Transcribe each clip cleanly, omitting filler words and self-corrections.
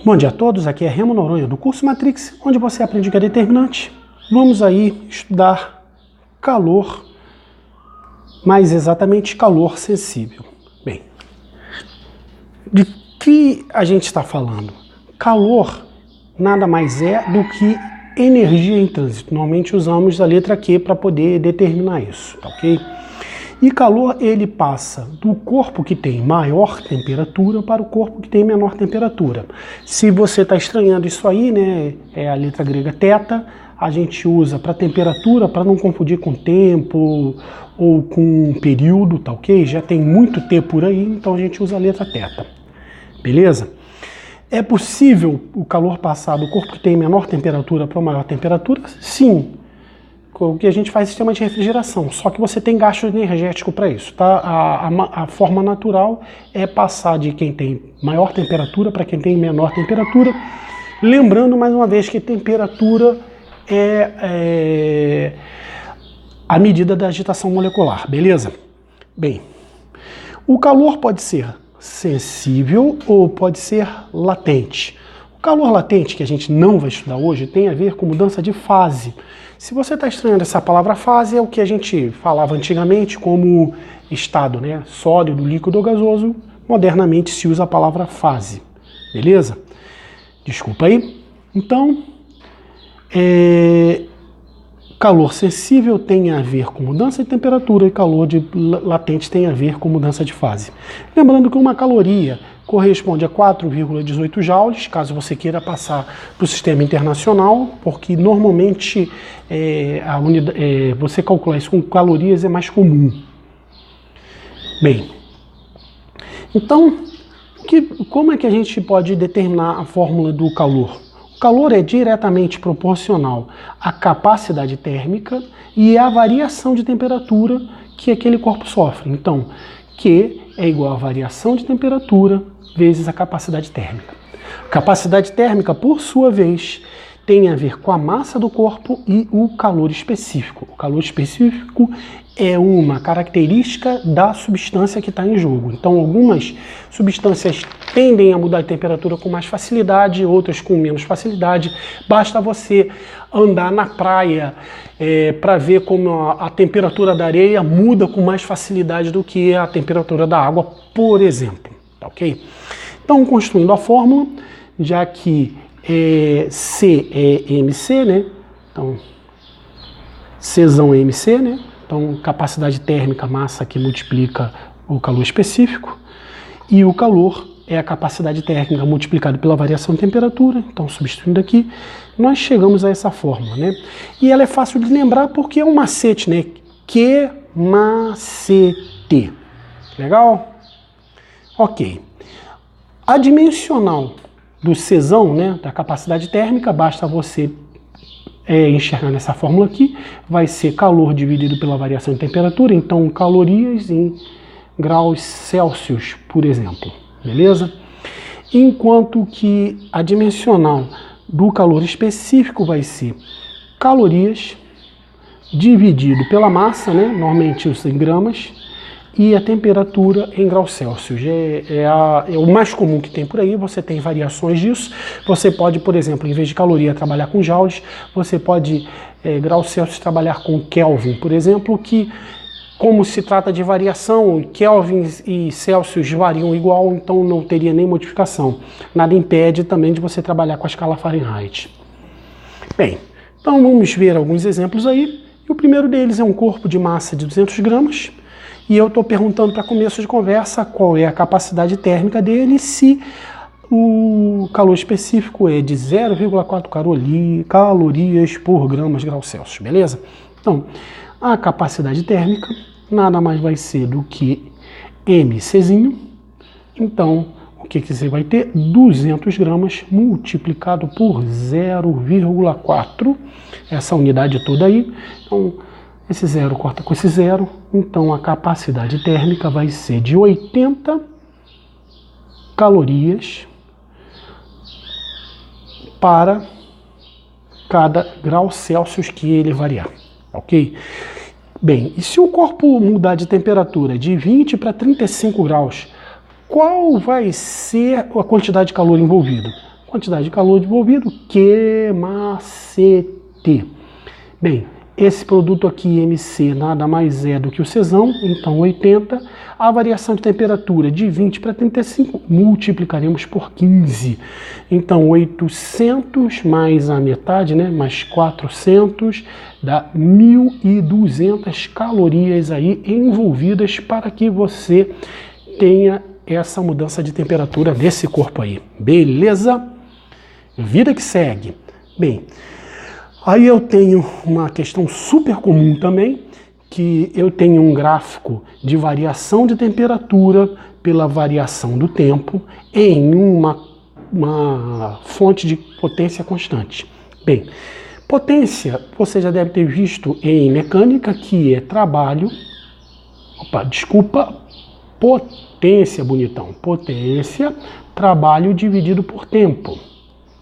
Bom dia a todos, aqui é Remo Noronha do curso Matrix, onde você aprende o que é determinante. Vamos aí estudar calor, mais exatamente calor sensível. Bem, de que a gente está falando? Calor nada mais é do que energia em trânsito. Normalmente usamos a letra Q para poder determinar isso, tá ok? E calor ele passa do corpo que tem maior temperatura para o corpo que tem menor temperatura. Se você está estranhando isso aí, né, é a letra grega θ, a gente usa para temperatura, para não confundir com tempo ou com período, tá ok? Já tem muito T por aí, então a gente usa a letra θ, beleza? É possível o calor passar do corpo que tem menor temperatura para maior temperatura? Sim. O que a gente faz é sistema de refrigeração, só que você tem gasto energético para isso, tá? A forma natural é passar de quem tem maior temperatura para quem tem menor temperatura, lembrando mais uma vez que temperatura é a medida da agitação molecular, beleza? Bem, o calor pode ser sensível ou pode ser latente. O calor latente, que a gente não vai estudar hoje, tem a ver com mudança de fase. Se você está estranhando essa palavra fase, é o que a gente falava antigamente como estado, né? Sólido, líquido ou gasoso. Modernamente se usa a palavra fase, beleza? Desculpa aí. Então, calor sensível tem a ver com mudança de temperatura e calor latente tem a ver com mudança de fase. Lembrando que uma caloria corresponde a 4,18 joules, caso você queira passar para o sistema internacional, porque normalmente você calcular isso com calorias é mais comum. Bem, então, como é que a gente pode determinar a fórmula do calor? O calor é diretamente proporcional à capacidade térmica e à variação de temperatura que aquele corpo sofre. Então, Q é igual à variação de temperatura vezes a capacidade térmica. A capacidade térmica, por sua vez, tem a ver com a massa do corpo e o calor específico. O calor específico é uma característica da substância que está em jogo. Então, algumas substâncias tendem a mudar de temperatura com mais facilidade, outras com menos facilidade. Basta você andar na praia para ver como a temperatura da areia muda com mais facilidade do que a temperatura da água, por exemplo. Tá ok? Então, construindo a fórmula, já que C é MC, né? Então, Czão é MC, né? Então, capacidade térmica, massa que multiplica o calor específico. E o calor é a capacidade térmica multiplicada pela variação de temperatura. Então, substituindo aqui, nós chegamos a essa fórmula, né? E ela é fácil de lembrar porque é um macete, né? Que macete. Legal? Ok. A dimensional do Czão, né, da capacidade térmica, basta você enxergar nessa fórmula aqui, vai ser calor dividido pela variação de temperatura, então calorias em graus Celsius, por exemplo, beleza? Enquanto que a dimensional do calor específico vai ser calorias dividido pela massa, né, normalmente isso em gramas, e a temperatura em graus Celsius. É o mais comum que tem por aí, você tem variações disso. Você pode, por exemplo, em vez de caloria, trabalhar com joules, você pode, graus Celsius, trabalhar com Kelvin, por exemplo, que, como se trata de variação, Kelvins e Celsius variam igual, então não teria nem modificação. Nada impede também de você trabalhar com a escala Fahrenheit. Bem, então vamos ver alguns exemplos aí. E o primeiro deles é um corpo de massa de 200 gramas, e eu estou perguntando para começo de conversa qual é a capacidade térmica dele, se o calor específico é de 0,4 calorias por gramas graus Celsius, beleza? Então, a capacidade térmica nada mais vai ser do que mCzinho. Então, o que você vai ter? 200 gramas multiplicado por 0,4, essa unidade toda aí. Então, esse zero corta com esse zero, então a capacidade térmica vai ser de 80 calorias para cada grau Celsius que ele variar, ok? Bem, e se o corpo mudar de temperatura de 20 para 35 graus, qual vai ser a quantidade de calor envolvida? quantidade de calor desenvolvido, Q mais CT. Bem, esse produto aqui, MC, nada mais é do que o Czão, então 80. A variação de temperatura de 20 para 35, multiplicaremos por 15. Então 800 mais a metade, né, mais 400, dá 1.200 calorias aí envolvidas para que você tenha essa mudança de temperatura nesse corpo aí. Beleza? Vida que segue. Bem, aí eu tenho uma questão super comum também, que eu tenho um gráfico de variação de temperatura pela variação do tempo em uma fonte de potência constante. Bem, potência, você já deve ter visto em mecânica, que é trabalho... potência, bonitão. Potência, trabalho dividido por tempo.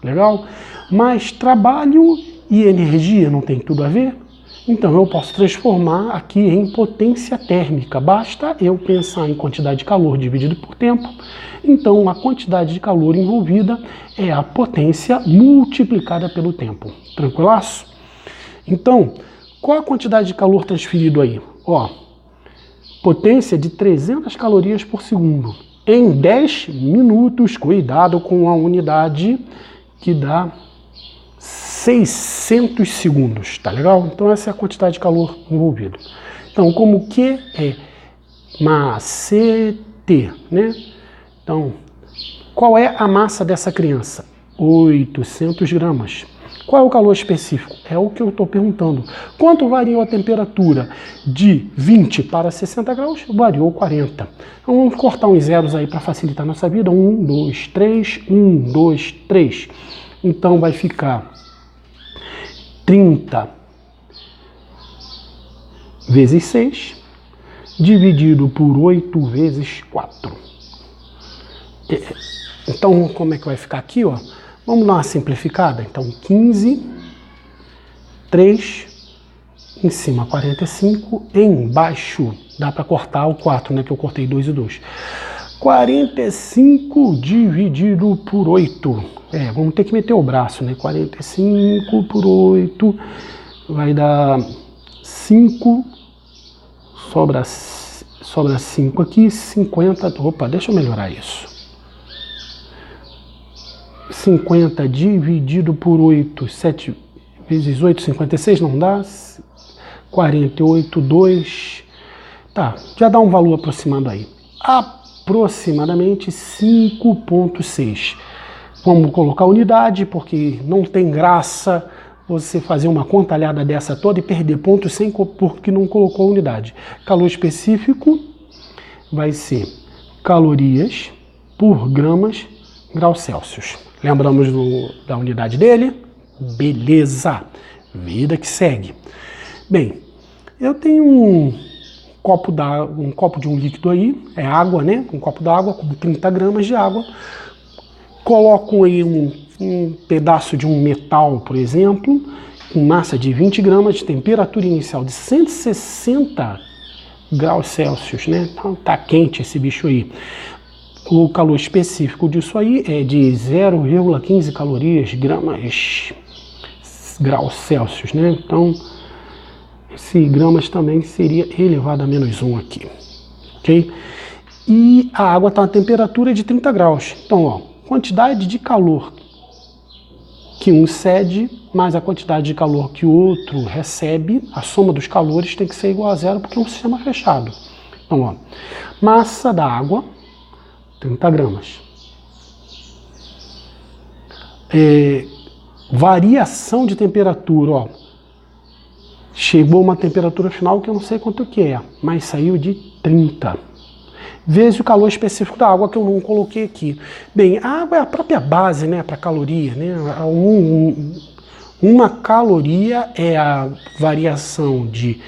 Legal? Mas trabalho e energia não tem tudo a ver? Então eu posso transformar aqui em potência térmica. Basta eu pensar em quantidade de calor dividido por tempo. Então a quantidade de calor envolvida é a potência multiplicada pelo tempo. Tranquilaço? Então, qual a quantidade de calor transferido aí? Ó, potência de 300 calorias por segundo. Em 10 minutos, cuidado com a unidade que dá 600 segundos, tá legal? Então essa é a quantidade de calor envolvido. Então, como Q é CT, né? Então, qual é a massa dessa criança? 800 gramas. Qual é o calor específico? É o que eu estou perguntando. Quanto variou a temperatura de 20 para 60 graus? Variou 40. Então vamos cortar uns zeros aí para facilitar a nossa vida. 1, 2, 3, 1, 2, 3. Então vai ficar 30 vezes 6, dividido por 8 vezes 4. Então, como é que vai ficar aqui, ó? Vamos dar uma simplificada. Então, 15, 3, em cima 45, embaixo, dá para cortar o 4, né, que eu cortei 2 e 2. 45 dividido por 8. Vamos ter que meter o braço, né? 45 por 8 vai dar 5, sobra 5 aqui, 50, opa, deixa eu melhorar isso. 50 dividido por 8, 7 vezes 8, 56, não dá? 48, 2, tá, já dá um valor aproximado aí. Aproximadamente 5,6. Vamos colocar unidade, porque não tem graça você fazer uma contalhada dessa toda e perder pontos sem porque não colocou unidade. Calor específico vai ser calorias por gramas graus Celsius. Lembramos da unidade dele? Beleza! Vida que segue. Bem, eu tenho um copo de um líquido aí, é água, né? Um copo d'água com 30 gramas de água. Coloco aí um pedaço de um metal, por exemplo, com massa de 20 gramas, de temperatura inicial de 160 graus Celsius, né? Então tá quente esse bicho aí. O calor específico disso aí é de 0,15 calorias graus Celsius, né? Então, esse gramas também seria elevado a menos 1 aqui, ok? E a água está a temperatura de 30 graus. Então, ó, quantidade de calor que um cede, mais a quantidade de calor que o outro recebe, a soma dos calores tem que ser igual a zero, porque é um sistema fechado. Então, ó, massa da água, 30 gramas. Variação de temperatura, ó. Chegou uma temperatura final que eu não sei quanto que é, mas saiu de 30. Vezes o calor específico da água, que eu não coloquei aqui. Bem, a água é a própria base, né, para caloria, né? Uma caloria é a variação de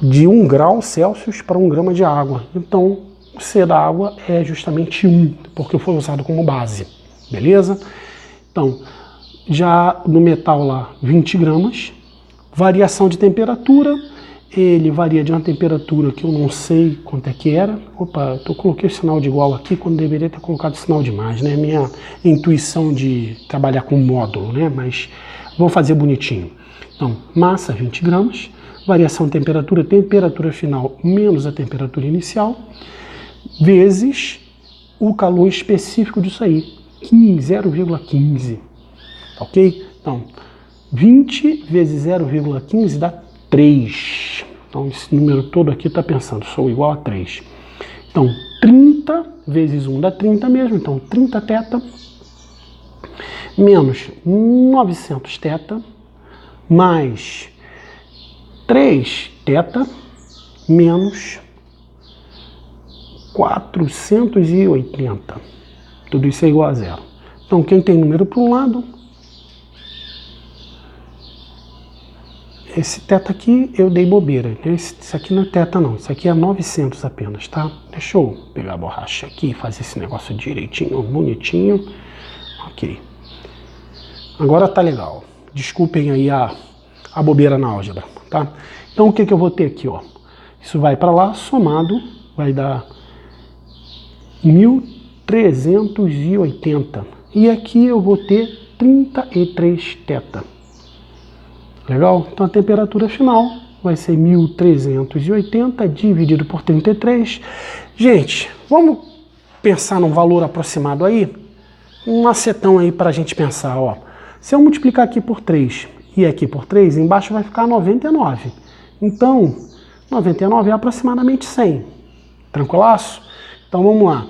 1 grau Celsius para 1 grama de água. Então, o C da água é justamente 1, porque foi usado como base. Beleza? Então, já no metal lá, 20 gramas. Variação de temperatura ele varia de uma temperatura que eu não sei quanto é que era. Opa, eu coloquei o sinal de igual aqui quando deveria ter colocado o sinal de mais, né? Minha intuição de trabalhar com módulo, né? Mas vou fazer bonitinho. Então, massa 20 gramas, variação de temperatura, temperatura final menos a temperatura inicial, vezes o calor específico disso aí, 0,15, ok? Então, 20 vezes 0,15 dá 3. Então, esse número todo aqui está pensando, sou igual a 3. Então, 30 vezes 1 dá 30 mesmo, então 30 θ, menos 900 θ, mais 3 θ, menos 480. Tudo isso é igual a zero. Então, quem tem número para um lado, esse θ aqui eu dei bobeira. Isso aqui não é θ não, isso aqui é 900 apenas, tá? Deixa eu pegar a borracha aqui e fazer esse negócio direitinho, bonitinho. Ok. Agora tá legal. Desculpem aí a bobeira na álgebra, tá? Então o que que eu vou ter aqui, ó? Isso vai para lá, somado, vai dar 1380. E aqui eu vou ter 33 θ. Legal? Então a temperatura final vai ser 1380 dividido por 33. Gente, vamos pensar num valor aproximado aí? Um macetão aí para a gente pensar, ó. Se eu multiplicar aqui por 3 e aqui por 3, embaixo vai ficar 99. Então, 99 é aproximadamente 100. Tranquilaço? Então vamos lá.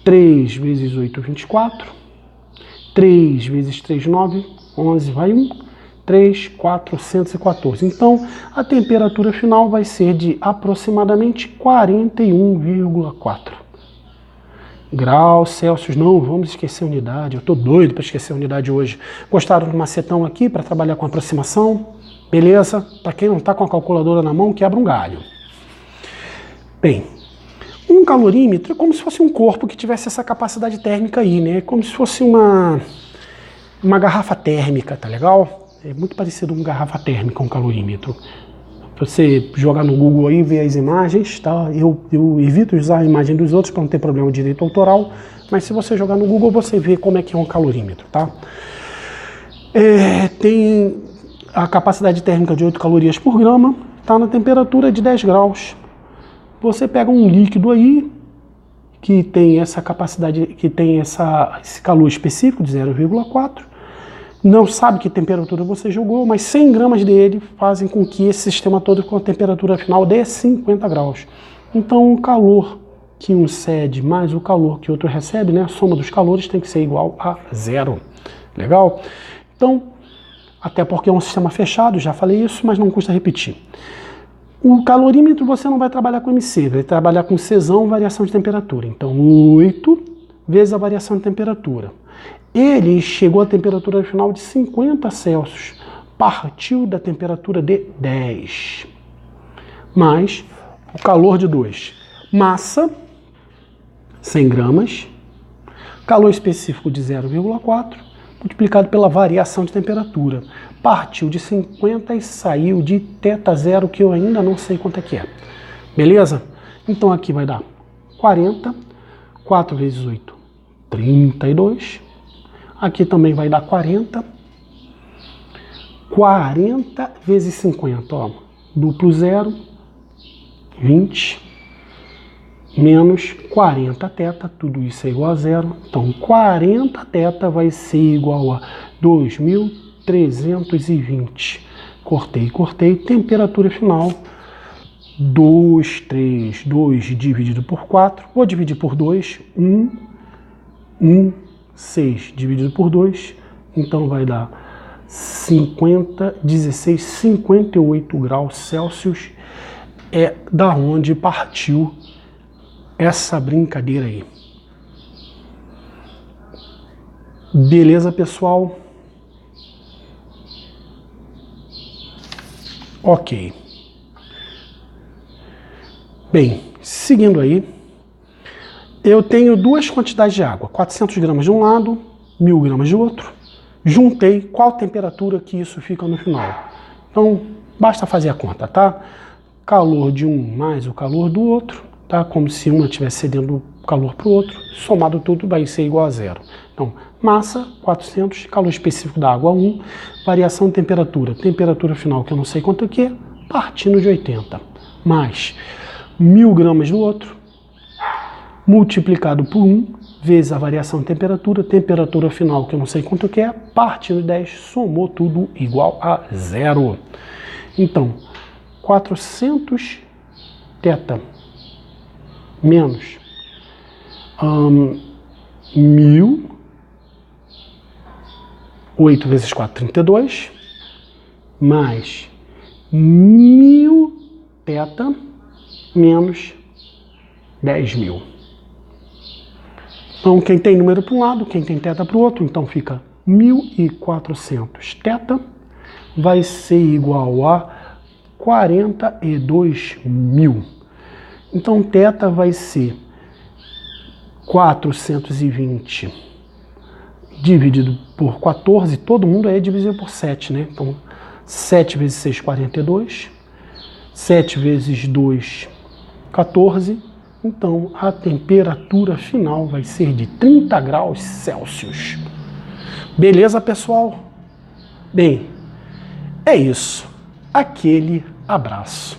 3 vezes 8, 24. 3 vezes 3, 9. 11 vai 1. 3.414. Então, a temperatura final vai ser de aproximadamente 41,4 graus Celsius. Não vamos esquecer a unidade, eu tô doido para esquecer a unidade hoje. Gostaram do macetão aqui para trabalhar com aproximação? Beleza? Para quem não está com a calculadora na mão, quebra um galho. Bem, um calorímetro é como se fosse um corpo que tivesse essa capacidade térmica aí, né? Como se fosse uma garrafa térmica, tá legal? É muito parecido com garrafa térmica, um calorímetro. Você jogar no Google aí, ver as imagens, tá? Eu evito usar a imagem dos outros para não ter problema de direito autoral, mas se você jogar no Google, você vê como é que é um calorímetro, tá? Tem a capacidade térmica de 8 calorias por grama, tá na temperatura de 10 graus. Você pega um líquido aí, que tem essa capacidade, que tem esse calor específico de 0,4, não sabe que temperatura você jogou, mas 100 gramas dele fazem com que esse sistema todo com a temperatura final dê 50 graus. Então o calor que um cede mais o calor que o outro recebe, né, a soma dos calores tem que ser igual a zero. Legal? Então, até porque é um sistema fechado, já falei isso, mas não custa repetir. O calorímetro você não vai trabalhar com MC, vai trabalhar com Czão, variação de temperatura. Então 8 vezes a variação de temperatura. Ele chegou à temperatura final de 50 Celsius, partiu da temperatura de 10, mais o calor de 2. Massa, 100 gramas, calor específico de 0,4, multiplicado pela variação de temperatura. Partiu de 50 e saiu de θ0, que eu ainda não sei quanto é que é. Beleza? Então aqui vai dar 40, 4 vezes 8, 32. Aqui também vai dar 40. 40 vezes 50, ó, duplo zero, 20, menos 40 θ, tudo isso é igual a zero. Então 40 θ vai ser igual a 2.320. Cortei. Temperatura final, 2 dividido por 4. Vou dividir por 2, 6 dividido por 2, então vai dar 58 graus Celsius. É da onde partiu essa brincadeira aí. Beleza, pessoal? Ok. Bem, seguindo aí, eu tenho duas quantidades de água, 400 gramas de um lado, 1000 gramas de outro. Juntei, qual temperatura que isso fica no final? Então, Basta fazer a conta, tá? Calor de um mais o calor do outro, tá? Como se uma estivesse cedendo calor para o outro, somado tudo vai ser igual a zero. Então, massa, 400, calor específico da água, 1, variação de temperatura, temperatura final, que eu não sei quanto que é, partindo de 80, mais 1000 gramas do outro, multiplicado por 1, vezes a variação de temperatura, temperatura final, que eu não sei quanto que é, partindo de 10, somou tudo igual a zero. Então, 400 θ menos 1000, 8 vezes 4, 32, mais 1000 θ menos 10.000. Então, quem tem número para um lado, quem tem θ para o outro, então fica 1400 θ vai ser igual a 42.000. Então, θ vai ser 420 dividido por 14, todo mundo é divisível por 7, né? Então, 7 vezes 6, 42. 7 vezes 2, 14. Então, a temperatura final vai ser de 30 graus Celsius. Beleza, pessoal? Bem, é isso. Aquele abraço.